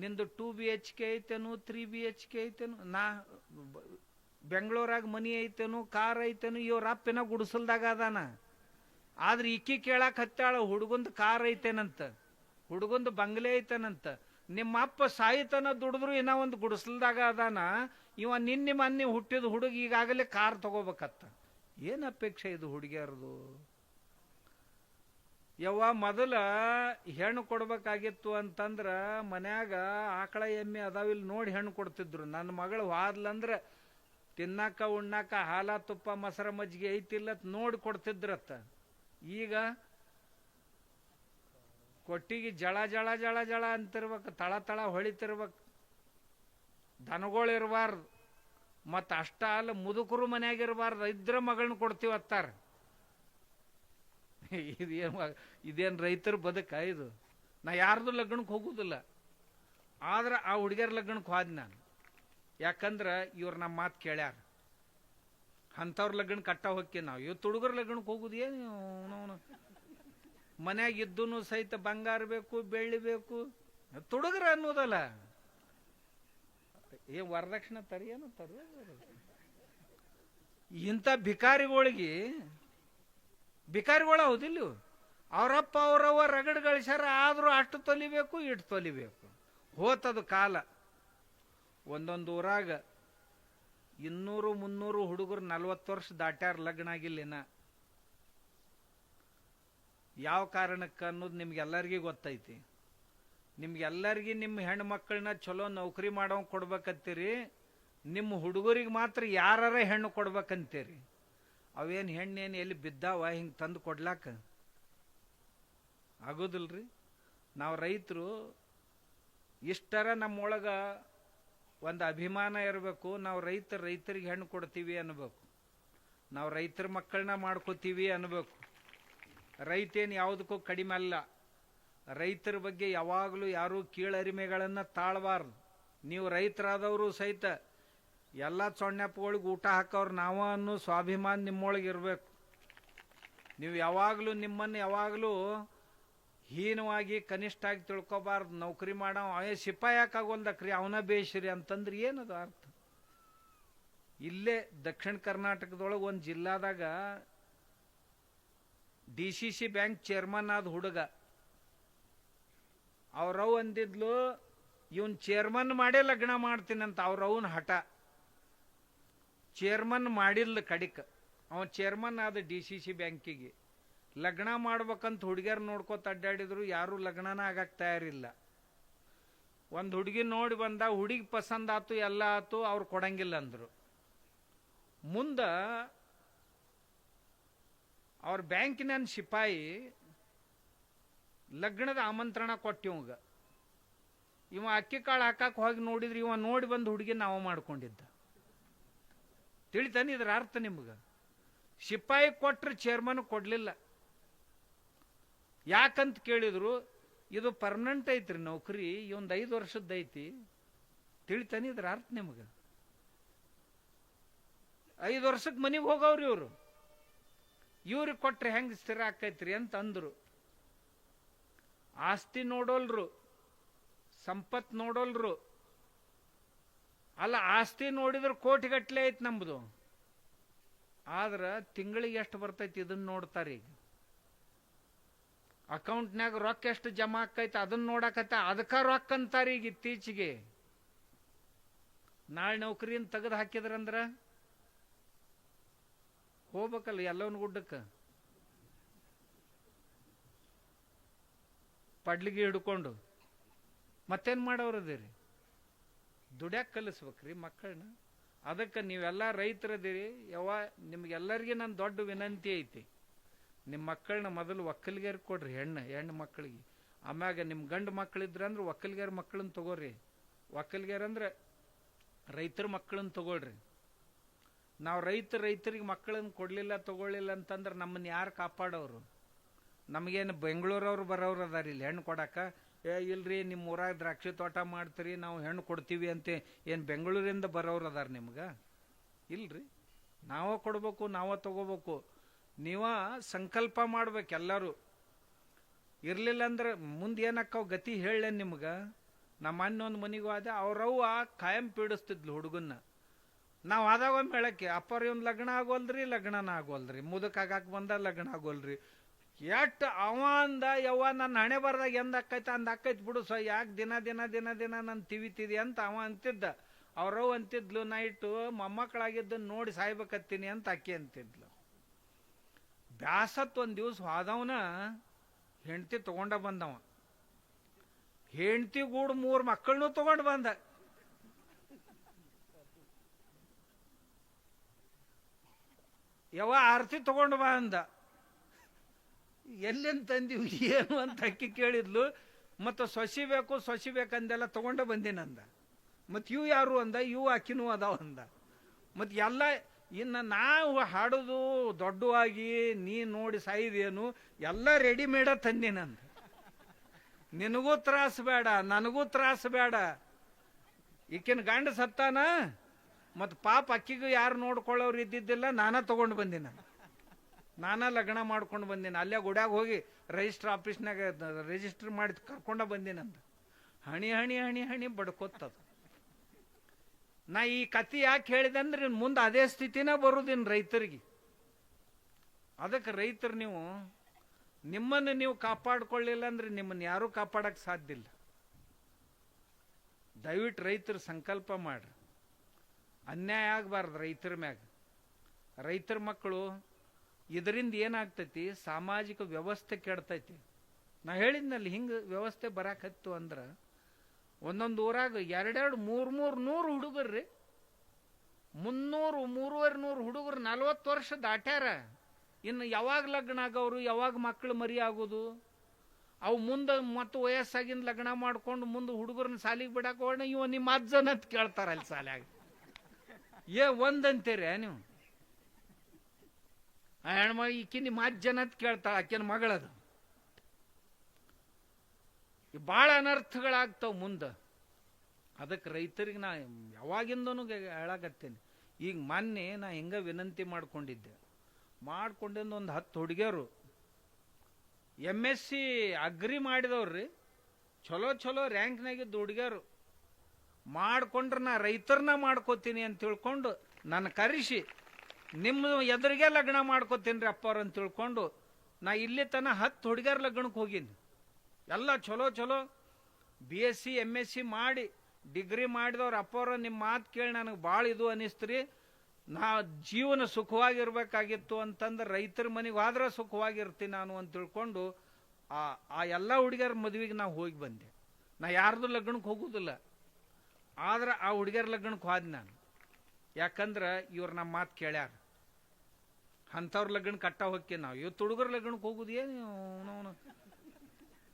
ನಿಂದು 2 BHK ಐತೇನು 3 BHK ಐತೇನು ನಾ ಬೆಂಗಳೂರಾಗ ಮನಿ ಐತೇನು ಕಾರ್ ಐತೇನು ಇವ್ರ ಅಪ್ಪನ ಗುಡಿಸಲ್ದಾಗ ಅದಾನ. ಆದ್ರೆ ಇಕ್ಕಿ ಕೇಳಾಕ್ ಹತ್ತಾಳ ಹುಡುಗಂದು ಕಾರ್ ಐತೇನಂತ, ಹುಡುಗಂದು ಬಂಗ್ಲೆ ಐತೇನಂತ. ನಿಮ್ಮ ಅಪ್ಪ ಸಾಯಿತನ ದುಡಿದ್ರು ಇನ್ನ ಒಂದು ಗುಡಿಸಲ್ದಾಗ ಅದಾನ. ಇವ ನಿನ್ನೆ ಮೊನ್ನೆ ಹುಟ್ಟಿದ ಹುಡುಗ ಈಗಾಗಲೇ ಕಾರ್ ತಗೋಬೇಕತ್ತ. ಏನ್ ಅಪೇಕ್ಷೆ ಇದು ಹುಡುಗಿಯರದು? ಯವ್ವ ಮೊದಲ ಹೆಣ್ಣು ಕೊಡ್ಬೇಕಾಗಿತ್ತು ಅಂತಂದ್ರ ಮನ್ಯಾಗ ಆಕಳ ಎಮ್ಮೆ ಅದಾವಿಲ್ ನೋಡಿ ಹೆಣ್ಣು ಕೊಡ್ತಿದ್ರು. ನನ್ನ ಮಗಳು ಹಾದ್ಲಂದ್ರ ತಿನ್ನಾಕ ಉಣ್ಣಾಕ ಹಾಲ ತುಪ್ಪ ಮೊಸರ ಮಜ್ಜಿಗೆ ಐತಿಲ್ಲ ನೋಡಿ ಕೊಡ್ತಿದ್ರತ್ತ. ಈಗ ಕೊಟ್ಟಿಗೆ ಜಳ ಜಳ ಜಳ ಜಳ ಅಂತಿರ್ಬೇಕು, ತಳ ತಳ ಹೊಳಿತಿರ್ಬೇಕು. ದನಗಳು ಇರಬಾರ್ದು, ಮತ್ತು ಅಷ್ಟ ಅಲ್ಲ ಮುದುಕರು ಮನ್ಯಾಗ ಇರಬಾರ್ದು, ಇದ್ರ ಮಗಳನ್ನ ಕೊಡ್ತೀವತ್ತಾರ. ಇದೇನು ರೈತರ ಬದುಕ ಇದು? ನಾ ಯಾರ್ದು ಲಗ್ನಕ್ಕೆ ಹೋಗುದಿಲ್ಲ, ಆದ್ರೆ ಆ ಹುಡುಗಿಯರ ಲಗ್ನಕ್ಕೆ ಹೋದ್ ನಾನು. ಯಾಕಂದ್ರೆ ಇವ್ರು ನಮ್ಮ ಮಾತು ಕೇಳ್ಯಾರ. ಅಂಥವ್ರ ಲಗ್ನ ಕಟ್ಟ ಹೋಕ್ಕಿ ನಾವು. ಇವತ್ತು ಹುಡುಗರ ಲಗ್ನಕ್ಕೆ ಹೋಗುದು ಏನು? ಮನ್ಯಾಗ ಇದ್ದೂ ಸಹಿತ ಬಂಗಾರ ಬೇಕು, ಬೆಳ್ಳಿ ಬೇಕು, ತುಡುಗರ ಅನ್ನೋದಲ್ಲ. ವರದಕ್ಷಿಣೆ ತರಿಯೇನು ತರು. ಇಂಥ ಭಿಕಾರಿಗಳಿಗೆ ಭಿಕಾರಿಗಳು ಹೌದಿಲ್ಲ, ಅವರಪ್ಪ ಅವರವ್ವ ರಗಡ್ ಗಳಿಸ್ಯಾರ, ಆದ್ರೂ ಅಷ್ಟು ತೊಲಿಬೇಕು ಇಟ್ಟು ತೊಲಿಬೇಕು. ಹೋತದು ಕಾಲ. ಒಂದೊಂದು ಊರಾಗ 200-300 ಹುಡುಗರು 40 ವರ್ಷ ದಾಟ್ಯಾರ, ಲಗ್ನ ಆಗಿಲ್ಲಿನ. ಯಾವ ಕಾರಣಕ್ಕೆ ಅನ್ನೋದು ನಿಮ್ಗೆಲ್ಲರಿಗೂ ಗೊತ್ತೈತಿ. ನಿಮ್ಗೆಲ್ಲರಿಗೂ ನಿಮ್ಮ ಹೆಣ್ಣು ಮಕ್ಕಳನ್ನ ಚಲೋ ನೌಕರಿ ಮಾಡೋ ಕೊಡ್ಬೇಕಂತೀರಿ, ನಿಮ್ಮ ಹುಡುಗರಿಗೆ ಮಾತ್ರ ಯಾರ ಹೆಣ್ಣು ಕೊಡ್ಬೇಕಂತೀರಿ. ಅವೇನು ಹೆಣ್ಣೇನು ಎಲ್ಲಿ ಬಿದ್ದಾವ ಹಿಂಗೆ ತಂದು ಕೊಡ್ಲಾಕ ಆಗೋದಿಲ್ರಿ. ನಾವು ರೈತರು ಇಷ್ಟರ ನಮ್ಮೊಳಗ ಒಂದು ಅಭಿಮಾನ ಇರಬೇಕು. ನಾವು ರೈತರಿಗೆ ಹೆಣ್ಣು ಕೊಡ್ತೀವಿ ಅನ್ಬೇಕು, ನಾವು ರೈತರ ಮಕ್ಕಳನ್ನ ಮಾಡ್ಕೋತೀವಿ ಅನ್ಬೇಕು. ರೈತೇನು ಯಾವುದಕ್ಕೂ ಕಡಿಮೆ ಅಲ್ಲ. ರೈತರ ಬಗ್ಗೆ ಯಾವಾಗಲೂ ಯಾರೂ ಕೀಳರಿಮೆಗಳನ್ನು ತಾಳಬಾರ್ದು. ನೀವು ರೈತರಾದವರು ಸಹಿತ ಎಲ್ಲ ಸೊಣ್ಣಪ್ಪಗಳಿಗೆ ಊಟ ಹಾಕೋರು ನಾವು ಅನ್ನೋ ಸ್ವಾಭಿಮಾನ ನಿಮ್ಮೊಳಗೆ ಇರಬೇಕು. ನೀವು ಯಾವಾಗಲೂ ನಿಮ್ಮನ್ನು ಯಾವಾಗಲೂ ಹೀನವಾಗಿ ಕನಿಷ್ಠ ಆಗಿ ತಿಳ್ಕೊಬಾರ್ದು. ನೌಕರಿ ಮಾಡೋ ಸಿಪಾಯಿ ಯಾಕಾಗೋಲ್ದಕ್ರಿ ಅವನ ಬೇಯಿಸ್ರಿ ಅಂತಂದ್ರೆ ಏನದು ಅರ್ಥ? ಇಲ್ಲೇ ದಕ್ಷಿಣ ಕರ್ನಾಟಕದೊಳಗೆ ಒಂದು ಜಿಲ್ಲಾದಾಗ DCC ಬ್ಯಾಂಕ್ ಚೇರ್ಮನ್ ಆದ ಹುಡುಗ, ಅವ್ರವ್ ಅಂದಿದ್ಲು ಇವನ್ ಚೇರ್ಮನ್ ಮಾಡೇ ಲಗ್ನ ಮಾಡ್ತೀನಂತ. ಅವ್ರವನ್ ಹಠ. ಚೇರ್ಮನ್ ಮಾಡಿಲ್ಲ ಕಡಿಕ, ಅವನ್ ಚೇರ್ಮನ್ ಆದ DCC ಬ್ಯಾಂಕಿಗೆ. ಲಗ್ನ ಮಾಡ್ಬೇಕಂತ ಹುಡುಗಿಯರ್ ನೋಡ್ಕೋತ ಅಡ್ಡಾಡಿದ್ರು, ಯಾರು ಲಗ್ನನ ಆಗಕ್ ತಯಾರಿಲ್ಲ. ಒಂದು ಹುಡುಗಿ ನೋಡಿ ಬಂದ, ಹುಡುಗಿ ಪಸಂದ್ ಆತು, ಎಲ್ಲ ಆತು, ಅವ್ರು ಕೊಡಂಗಿಲ್ಲ ಅಂದ್ರು. ಮುಂದ ಅವ್ರ ಬ್ಯಾಂಕಿನ ಸಿಪಾಯಿ ಲಗ್ನದ ಆಮಂತ್ರಣ ಕೊಟ್ಟಿವಂಗ. ಇವ ಅಕ್ಕಿ ಕಾಳು ಹಾಕಕ್ಕೆ ಹೋಗಿ ನೋಡಿದ್ರಿ, ಇವ ನೋಡಿ ಬಂದು ಹುಡುಗಿ ನಾವು ಮಾಡ್ಕೊಂಡಿದ್ದ. ತಿಳಿತಾನೆ ಇದ್ರ ಅರ್ಥ ನಿಮ್ಗ? ಸಿಪಾಯಿ ಕೊಟ್ರೆ ಚೇರ್ಮನ್ ಕೊಡ್ಲಿಲ್ಲ. ಯಾಕಂತ ಕೇಳಿದ್ರು, ಇದು ಪರ್ಮನೆಂಟ್ ಐತ್ರಿ ನೌಕರಿ, ಇವೊಂದು 5 ವರ್ಷದ ಐತಿ. ತಿಳಿತಾನೆ ಇದ್ರ ಅರ್ಥ ನಿಮ್ಗ? 5 ವರ್ಷಕ್ಕೆ ಮನೆಗೆ ಹೋಗವ್ರಿ ಇವರು. ಇವ್ರಿಗೆ ಕೊಟ್ರೆ ಹೆಂಗ್ ಸ್ಥಿರ ಆಕೈತ್ರಿ ಅಂತ ಅಂದ್ರು. ಆಸ್ತಿ ನೋಡೋಲ್ರು, ಸಂಪತ್ ನೋಡೋಲ್ರು. ಅಲ್ಲ, ಆಸ್ತಿ ನೋಡಿದ್ರೆ ಕೋಟಿಗಟ್ಲೆ ಐತಿ ನಮ್ದು. ಆದ್ರ ತಿಂಗಳಿಗೆ ಎಷ್ಟು ಬರ್ತೈತಿ ಇದನ್ನ ನೋಡ್ತಾರ. ಈಗ ಅಕೌಂಟ್ನಾಗ ರೊಕ್ಕ ಎಷ್ಟು ಜಮಾ ಆಕೈತಿ ಅದನ್ನ ನೋಡಕತ್ತ, ಅದಕ್ಕ ರೊಕ್ಕ ಅಂತಾರ ಈಗ ಇತ್ತೀಚೆಗೆ. ನಾಳೆ ನೌಕರಿಯನ್ನು ತೆಗೆದು ಹಾಕಿದ್ರಂದ್ರ ಹೋಗ್ಬೇಕಲ್ಲ ಎಲ್ಲವನ್ ಗುಡ್ಡಕ್ಕೆ, ಪಡ್ಲಿಗೆ ಹಿಡ್ಕೊಂಡು. ಮತ್ತೇನ್ ಮಾಡೋರದಿರಿ? ದುಡ್ಯಾಕ ಕಲಿಸ್ಬೇಕ್ರಿ ಮಕ್ಕಳನ್ನ. ಅದಕ್ಕೆ ನೀವೆಲ್ಲ ರೈತರದಿರಿ. ನಿಮ್ಗೆಲ್ಲರಿಗೆ ನನ್ನ ದೊಡ್ಡ ವಿನಂತಿ ಐತಿ, ನಿಮ್ಮ ಮಕ್ಕಳನ್ನ ಮೊದಲು ಒಕ್ಕಲಿಗೇರ್ ಕೊಡ್ರಿ, ಹೆಣ್ಣು ಮಕ್ಕಳಿಗೆ. ಆಮ್ಯಾಗ ನಿಮ್ಮ ಗಂಡು ಮಕ್ಕಳಿದ್ರಂದ್ರೆ ಒಕ್ಕಲಿಗೇರ್ ಮಕ್ಕಳನ್ನ ತಗೋರಿ. ಒಕ್ಕಲಿಗೇರ್ ಅಂದ್ರೆ ರೈತರ ಮಕ್ಕಳನ್ನ ತಗೊಳ್ರಿ. ನಾವು ರೈತರಿಗೆ ಮಕ್ಕಳನ್ನ ಕೊಡ್ಲಿಲ್ಲ ತಗೊಳ್ಳಿಲ್ಲ ಅಂತಂದ್ರೆ ನಮ್ಮನ್ನ ಯಾರು ಕಾಪಾಡೋರು? ನಮಗೇನು ಬೆಂಗಳೂರವ್ರು ಬರೋರು ಅದಾರ ಇಲ್ಲಿ ಹೆಣ್ಣು ಕೊಡಾಕ? ಇಲ್ರಿ ನಿಮ್ಮ ಊರಾಗ ದ್ರಾಕ್ಷಿ ತೋಟ ಮಾಡ್ತೀರಿ ನಾವು ಹೆಣ್ಣು ಕೊಡ್ತೀವಿ ಅಂತ ಏನು ಬೆಂಗಳೂರಿಂದ ಬರೋರು ಅದಾರ ನಿಮ್ಗೆ? ಇಲ್ರಿ, ನಾವ ಕೊಡ್ಬೇಕು, ನಾವ ತಗೋಬೇಕು. ನೀವ ಸಂಕಲ್ಪ ಮಾಡ್ಬೇಕು ಎಲ್ಲರೂ. ಇರ್ಲಿಲ್ಲ ಅಂದ್ರೆ ಮುಂದೆ ಏನಕ್ಕಾವ ಗತಿ ಹೇಳೇನು ನಿಮ್ಗೆ? ನಮ್ಮ ಅಣ್ಣೊಂದು ಮನೆಗೂ ಆದ ಅವ್ರವ್ವ ಕಾಯಂ ಪೀಡಿಸ್ತಿದ್ಲು ಹುಡುಗನ್ನ. ನಾವು ಆದಾಗ ಒಮ್ಮೆ ಹೇಳಕ್ಕೆ ಅಪ್ಪರ್ ಇವ್ನ ಲಗ್ನ ಆಗೋಲ್ರಿ, ಲಗ್ನನ ಆಗೋಲ್ರಿ, ಮುದಕಾಗಕ್ಕೆ ಬಂದ ಲಗ್ನ ಆಗೋಲ್ರಿ. ಎಟ್ ಅವ ಅಂದ ಯವ್ವ ನನ್ನ ಹಣೆ ಬರ್ದಾಗ ಎಂದ ಅಕ್ಕೈತ ಅಂದ ಅಕ್ಕೈತ್ ಬಿಡು ಯಾಕೆ ದಿನ ದಿನ ದಿನ ದಿನ ನಾನು ತಿವಿತಿದಿ ಅಂತ ಅವ ಅಂತಿದ್ದ. ಅವ್ರವ್ ಅಂತಿದ್ಲು ನೈಟು ಮೊಮ್ಮಕ್ಕಳಾಗಿದ್ದನ್ನು ನೋಡಿ ಸಾಯ್ಬೇಕತ್ತೀನಿ ಅಂತ ಅಕ್ಕಿ ಅಂತಿದ್ಲು. ಬ್ಯಾಸತ್ ಒಂದ್ ದಿವ್ಸ ಹೋದವನ ಹೆಂಡತಿ ತಗೊಂಡ ಬಂದವ. ಹೆಂಡತಿ ಗೂಡು 3 ಮಕ್ಕಳನ್ನೂ ತಗೊಂಡು ಬಂದ. ಯವ ಆರತಿ ತಗೊಂಡು ಬಾ ಅಂದ. ಎಲ್ಲಿಂದ ತಂದಿವು ಏನು ಅಂತ ಅಕ್ಕಿ ಕೇಳಿದ್ಲು. ಮತ್ತು ಸೊಸಿ ಬೇಕಂದೆಲ್ಲ ತಗೊಂಡ ಬಂದಿನಂದ. ಮತ್ತು ಇವು ಯಾರು ಅಂದ, ಇವು ಅಕ್ಕಿನೂ ಅದಾವ ಅಂದ. ಮತ್ತು ಎಲ್ಲ ಇನ್ನು ನಾವು ಹಾಡೋದು ದೊಡ್ಡವಾಗಿ ನೀ ನೋಡಿ ಸಾಯಿದೇನು ಎಲ್ಲ ರೆಡಿಮೇಡ ತಂದಿನಂದ. ನಿನಗೂ ತ್ರಾಸ ಬೇಡ, ನನಗೂ ತ್ರಾಸ ಬೇಡ. ಈಕಿನ ಗಂಡ ಸತ್ತಾನ, ಮತ್ತು ಪಾಪ ಅಕ್ಕಿಗೂ ಯಾರು ನೋಡ್ಕೊಳ್ಳೋರು ಇದ್ದಿದ್ದಿಲ್ಲ, ನಾನಾ ತಗೊಂಡು ಬಂದಿನ, ನಾನಾ ಲಗ್ನ ಮಾಡ್ಕೊಂಡು ಬಂದಿನ. ಅಲ್ಲೇ ಗುಡ್ಯಾಗ ಹೋಗಿ ರಿಜಿಸ್ಟರ್ ಆಫೀಸ್ನಾಗ ರಿಜಿಸ್ಟರ್ ಮಾಡಿ ಕರ್ಕೊಂಡ ಬಂದಿನಂದ. ಹಣಿ ಹಣಿ ಹಣಿ ಹಣಿ ಬಡ್ಕೊತ್ತದ. ನಾ ಈ ಕತೆ ಯಾಕೆ ಹೇಳಿದೆ ಅಂದ್ರೆ ಮುಂದೆ ಅದೇ ಸ್ಥಿತಿನ ಬರುದಿನ್ ರೈತರಿಗೆ. ಅದಕ್ಕೆ ರೈತರು ನೀವು ನಿಮ್ಮನ್ನು ನೀವು ಕಾಪಾಡ್ಕೊಳ್ಳಿಲ್ಲ ಅಂದ್ರೆ ನಿಮ್ಮನ್ನು ಯಾರೂ ಕಾಪಾಡಕ್ಕೆ ಸಾಧ್ಯ ಇಲ್ಲ. ದಯವಿಟ್ಟು ರೈತರು ಸಂಕಲ್ಪ ಮಾಡ್ರಿ, ಅನ್ಯಾಯ ಆಗಬಾರ್ದು ರೈತರ ಮ್ಯಾಗ. ರೈತರ ಮಕ್ಕಳು ಇದರಿಂದ ಏನಾಗ್ತೈತಿ, ಸಾಮಾಜಿಕ ವ್ಯವಸ್ಥೆ ಕೆಡ್ತೈತಿ. ನಾ ಹೇಳಿದ್ನಲ್ಲಿ ಹಿಂಗೆ ವ್ಯವಸ್ಥೆ ಬರಾಕತ್ತು ಅಂದ್ರೆ ಒಂದೊಂದು ಊರಾಗ 200, 300 ಹುಡುಗರ್ರಿ, 300, 350 ಹುಡುಗರು 40 ವರ್ಷ ದಾಟ್ಯಾರ. ಇನ್ನು ಯಾವಾಗ ಲಗ್ನ ಆಗೋರು, ಯಾವಾಗ ಮಕ್ಕಳು ಮರಿ ಆಗೋದು? ಅವು ಮುಂದೆ ಮತ್ತು ವಯಸ್ಸಾಗಿಂದ ಲಗ್ನ ಮಾಡ್ಕೊಂಡು ಮುಂದೆ ಹುಡುಗರನ್ನ ಸಾಲಿಗೆ ಬಿಡಕ್ಕೆ ಹೋಗೋಣ, ಇವ ನಿಮ್ಮ ಅಜ್ಜನತ್ ಕೇಳ್ತಾರ ಅಲ್ಲಿ ಸಾಲಾಗ. ಒಂದಂತೀರಿ ನೀವು? ಆ ಹೆಣ್ಮಗ ಈಕಿ ನಿಮ್ಮ ಅಜ್ಜನತ್ ಕೇಳ್ತಾಳ, ಆಕೆನ ಮಗಳದು. ಭಾಳ ಅನರ್ಥಗಳಾಗ್ತಾವ ಮುಂದೆ. ಅದಕ್ಕೆ ರೈತರಿಗೆ ನಾ ಯಾವಾಗಿಂದನೂ ಹೇಳಾಕತ್ತೇನೆ. ಈಗ ಮೊನ್ನೆ ನಾ ಹಿಂಗ ವಿನಂತಿ ಮಾಡ್ಕೊಂಡಿದ್ದೆ. ಮಾಡ್ಕೊಂಡಿಂದ ಒಂದು 10 ಹುಡುಗಿಯರು MSc ಅಗ್ರಿ ಮಾಡಿದವ್ರಿ, ಚಲೋ ರ್ಯಾಂಕ್ನಾಗಿದ್ದ ಹುಡುಗಿಯರು ಮಾಡ್ಕೊಂಡ್ರೆ ನಾ ರೈತರನ್ನ ಮಾಡ್ಕೋತೀನಿ ಅಂತ ತಿಳ್ಕೊಂಡು ನನ್ನ ಕರೆಸಿ ನಿಮ್ಮ ಎದುರಿಗೆ ಲಗ್ನ ಮಾಡ್ಕೋತೀನಿ ರೀ ಅಪ್ಪವ್ರು ಅಂತ ತಿಳ್ಕೊಂಡು ನಾ ಇಲ್ಲಿ ತನ 10 ಹುಡುಗಿಯರ ಲಗ್ನಕ್ಕೆ ಹೋಗೀನಿ. ಎಲ್ಲ ಚಲೋ BSc MSc ಮಾಡಿ ಡಿಗ್ರಿ ಮಾಡಿದವ್ರು ಅಪ್ಪವ್ರ ನಿಮ್ಮ ಮಾತು ಕೇಳಿ ನನಗೆ ಭಾಳ ಇದು ಅನಿಸ್ತ್ರಿ. ನಾ ಜೀವನ ಸುಖವಾಗಿರ್ಬೇಕಾಗಿತ್ತು ಅಂತಂದ್ರೆ ರೈತರ ಮನೆಗೆ ಆದ್ರೆ ಸುಖವಾಗಿರ್ತೀನಿ ನಾನು ಅಂತ ತಿಳ್ಕೊಂಡು ಆ ಎಲ್ಲ ಹುಡುಗಿಯರ ಮದುವೆಗೆ ನಾವು ಹೋಗಿ ಬಂದೆ. ನಾ ಯಾರ್ದು ಲಗ್ನಕ್ಕೆ ಹೋಗುದಿಲ್ಲ, ಆದ್ರೆ ಆ ಹುಡುಗಿಯರ ಲಗ್ನಕ್ಕೆ ಹೋದ್ ನಾನು. ಯಾಕಂದ್ರೆ ಇವ್ರು ನಮ್ಮ ಮಾತು ಕೇಳ್ಯಾರ. ಅಂಥವ್ರ ಲಗ್ನ ಕಟ್ಟ ಹೋಗ್ತೀವಿ ನಾವು. ಇವತ್ತು ಹುಡುಗರ ಲಗ್ನಕ್ಕೆ ಹೋಗುದು ಏನು,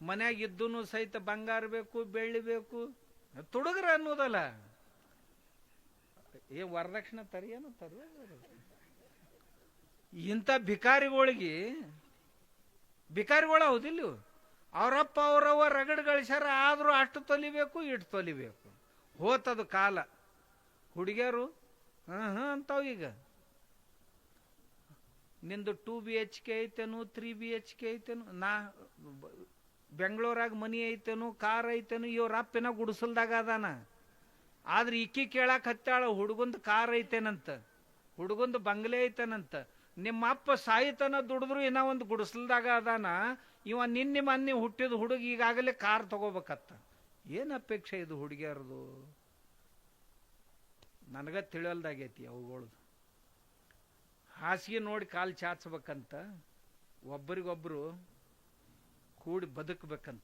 ಮನ್ಯಾಗ ಇದ್ದೂ ಸಹಿತ ಬಂಗಾರ ಬೇಕು, ಬೆಳ್ಳಿ ಬೇಕು, ತುಡುಗರ ಅನ್ನೋದಲ್ಲ. ವರದಕ್ಷಿಣೆ ತರಿಯೇನು ತರು. ಇಂಥ ಭಿಕಾರಿಗಳು ಹೌದಿಲ್ಲ, ಅವರಪ್ಪ ಅವರವ್ವ ರಗಡ್ ಗಳಿಸ್ಯಾರ, ಆದ್ರೂ ಅಷ್ಟು ತೊಲಿಬೇಕು ಇಟ್ಟು ತೊಲಿಬೇಕು. ಹೋತದು ಕಾಲ. ಹುಡುಗಿಯರು ಅಂತಾವ್ ಈಗ ನಿಂದು 2 BHK ಐತೇನು, 3 BHK ಐತೇನು, ನಾ ಬೆಂಗಳೂರಾಗ ಮನಿ ಐತೇನು, ಕಾರ್ ಐತೇನು, ಇವ್ರ ಅಪ್ಪಿನ ಗುಡಿಸಲ್ದಾಗ ಅದಾನ. ಆದ್ರೆ ಈಕಿ ಕೇಳಾಕ ಹತ್ತಾಳ ಹುಡುಗಂದು ಕಾರ್ ಐತೇನಂತ, ಹುಡುಗಂದು ಬಂಗ್ಲೆ ಐತೇನಂತ. ನಿಮ್ಮ ಅಪ್ಪ ಸಾಯಿತನ ದುಡಿದ್ರು ಇನ್ನ ಒಂದು ಗುಡಿಸಲ್ದಾಗ ಅದಾನ. ಇವ ನಿನ್ನೆ ಮೊನ್ನೆ ಹುಟ್ಟಿದ ಹುಡುಗ ಈಗಾಗಲೇ ಕಾರ್ ತಗೋಬೇಕತ್ತ. ಏನ್ ಅಪೇಕ್ಷೆ ಇದು ಹುಡುಗಿಯರದು? ನನಗ ತಿಳಿಯಲ್ದಾಗೈತಿ ಅವುಗಳದು. ಹಾಸಿಗೆ ನೋಡಿ ಕಾಲು ಚಾಚಬೇಕಂತ, ಒಬ್ಬರಿಗೊಬ್ರು ಕೂಡಿ ಬದುಕಬೇಕಂತ.